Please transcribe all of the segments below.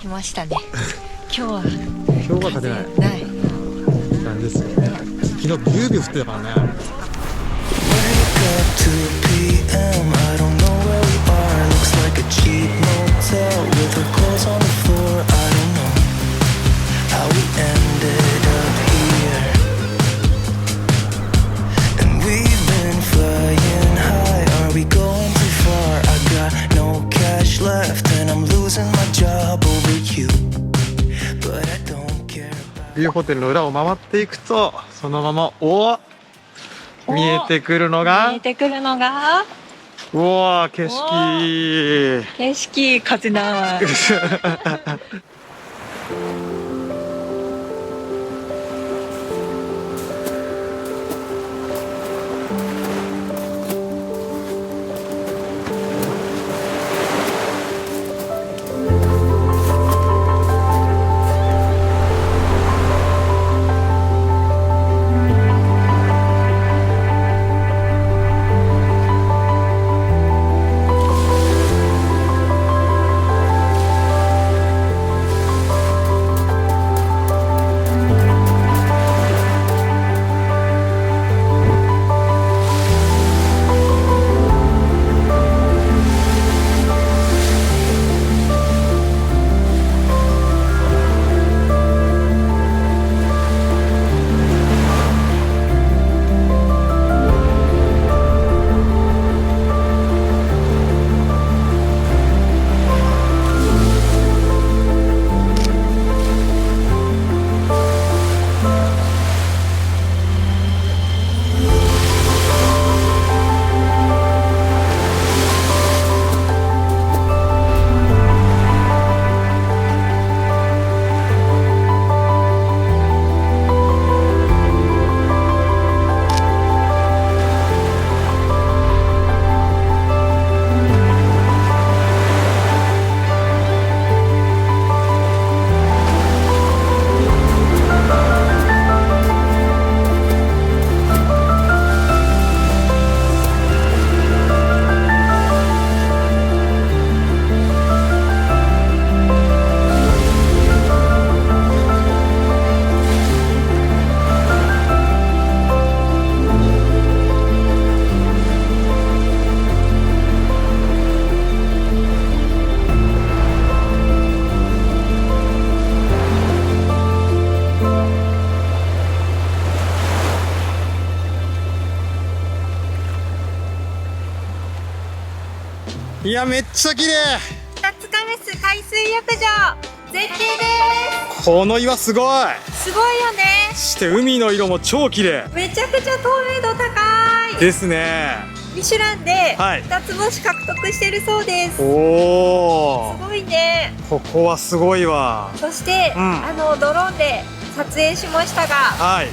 来ましたね。今日は勝てないないなんですよね。昨日ビュービュー降ってたからね。ビューホテルの裏を回っていくと、そのまま見えてくるのが、うわー、景色風ない。いや、めっちゃ綺麗。二つかめす海水浴場絶景です。この岩すごい。すごいよね。して海の色も超綺麗めちゃくちゃ透明度高いですね。ミシュランではい2つ星獲得してるそうです。すおお、ごいね。ここはすごいわ。そして、ドローンで撮影しましたが、はい、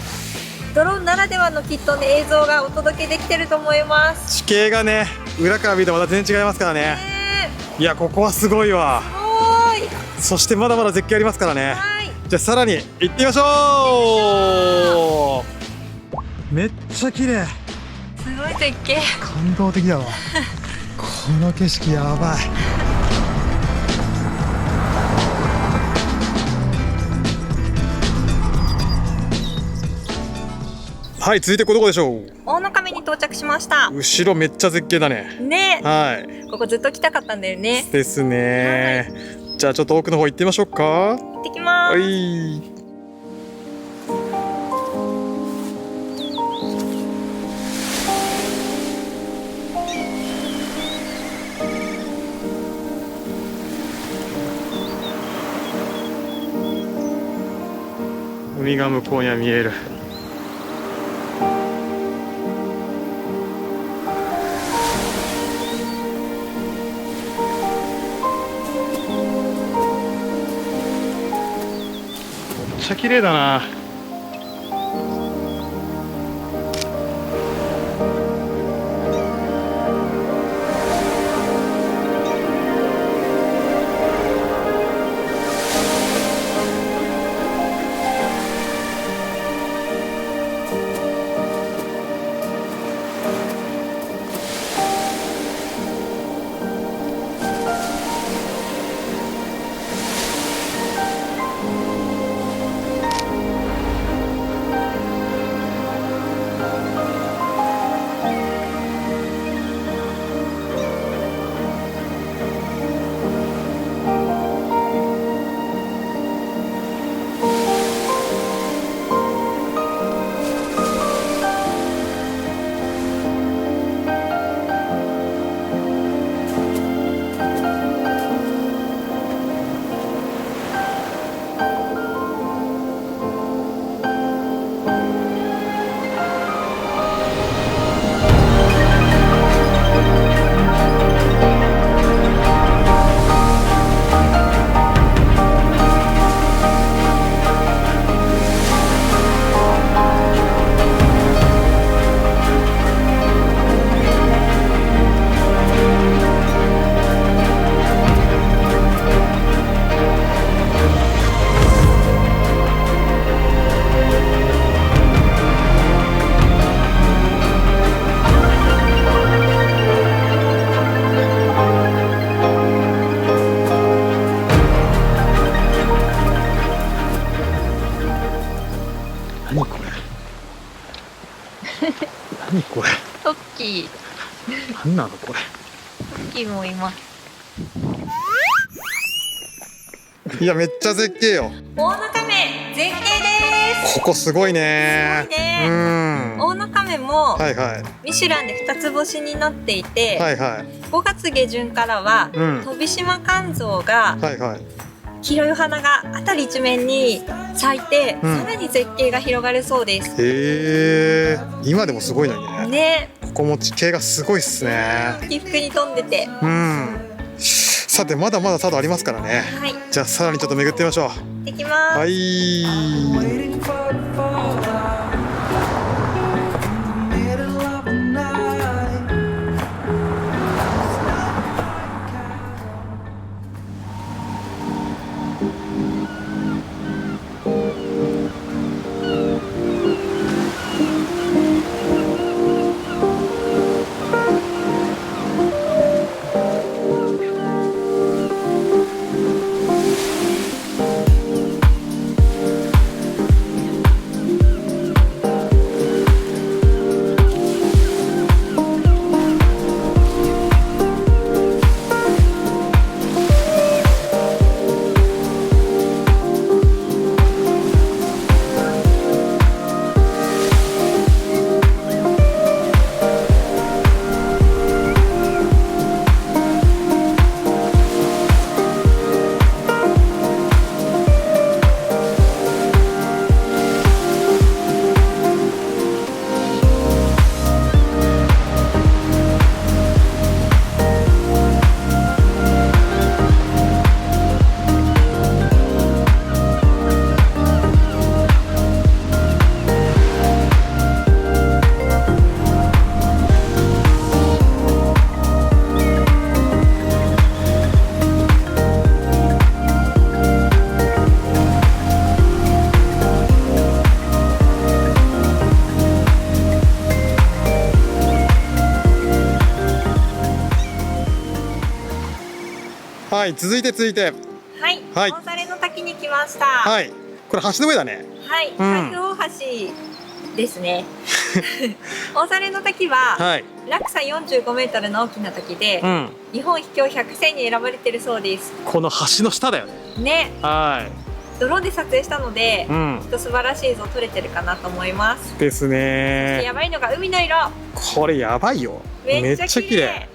ドローンならではのきっとね映像がお届けできてると思います。地形がね、裏から見るとまた全然違いますからね。いや、ここはすごいわ。すごい。そしてまだまだ絶景ありますからね。はい。じゃあさらに行ってみましょう。めっちゃ綺麗。すごい絶景。感動的だわ。この景色やばい。はい、続いてこれどこでしょう。大野上に到着しました。後ろめっちゃ絶景だね。ね。はい。ここずっと来たかったんだよね。ですね。じゃあちょっと奥の方行ってみましょうか。行ってきまはす。い。海が向こうには見える。めっちゃ綺麗だな。しい。なんなのこれ。キもいます。いやめっちゃ絶景よ。大野亀絶景です。ここすごいね。すごいね。うん。大野亀もはいはい。ミシュランで2つ星になっていて、はいはい。5月下旬からは、うん飛島肝臓がはいはい。黄色い花が辺り一面に咲いて、うんさらに絶景が広がるそうです。へえ。今でもすごいのにね。ね、ここも地形がすごいっすね。起伏に富んでて、うん。さてまだまだ佐渡ありますからね。はい、じゃあさらにちょっと巡ってみましょできまう。す。はい。はい、続いてはい、はい大猿の滝に来ました。はい、これ橋の上だね。はい、海部大橋ですね。大猿の滝は、はい。落差45メートルの大きな滝で、うん。日本秘境100選に選ばれているそうです。この橋の下だよね。ね、はドローンで撮影したので、い。うん。きっと素晴らしい映像撮れてるかなと思います。ですね。やばいのが海の色。これやばいよ。めっちゃ綺麗。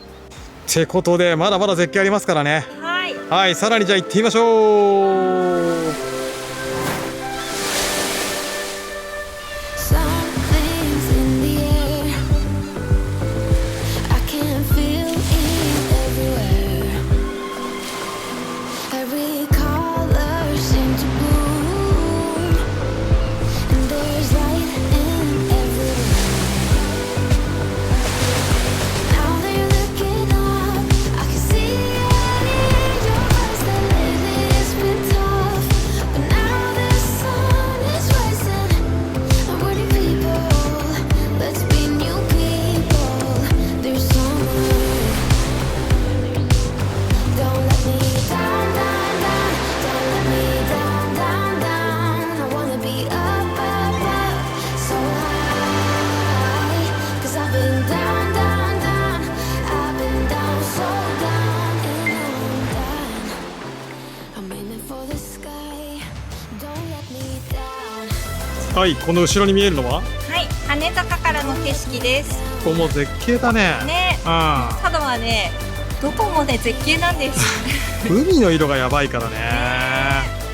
ってことでまだまだ絶景ありますからね。はい。はい、さらにじゃあ行ってみましょう。はい、この後ろに見えるのははい、羽坂からの景色です。ここも絶景だね。ね、佐渡はね、どこもね絶景なんです。海の色がやばいからね。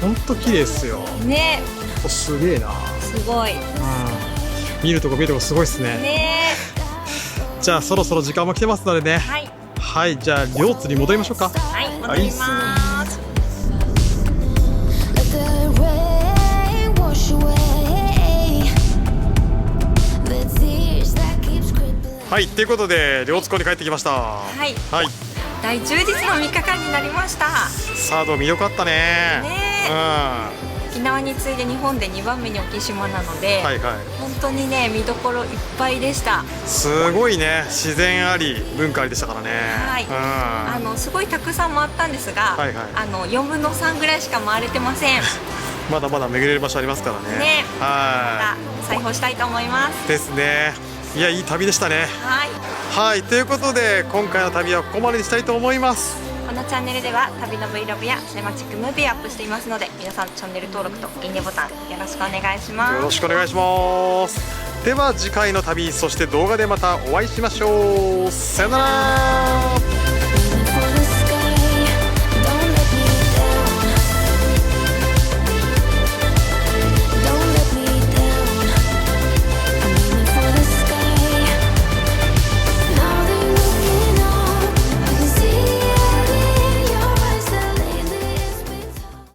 ほんと綺麗っすよ。ね、すげえな。すごい。見るとこ見るとこすごいっすね。ね。じゃあそろそろ時間も来てますのでね。はい。はい、じゃあ両津に戻りましょうか。はい、戻ります。はい、ということで両津港に帰ってきました。はい。はい。大充実の3日間になりました。佐渡見よかったね。沖縄に次いで日本で2番目に大きい島なので、はいはい。本当にね見どころいっぱいでした。すごいね、自然あり文化ありでしたからね。はい。すごいたくさん回ったんですが、はいはい。4分の3ぐらいしか回れてません。まだまだ巡れる場所ありますからね。ね。はい。また再訪したいと思います。ですね。いや、いい旅でしたね。はい。はい、ということで今回の旅はここまでにしたいと思います。このチャンネルでは旅の Vlog やシネマチックムービーをアップしていますので、皆さんチャンネル登録といいねボタンよろしくお願いします。よろしくお願いします。では次回の旅、そして動画でまたお会いしましょう。さよなら。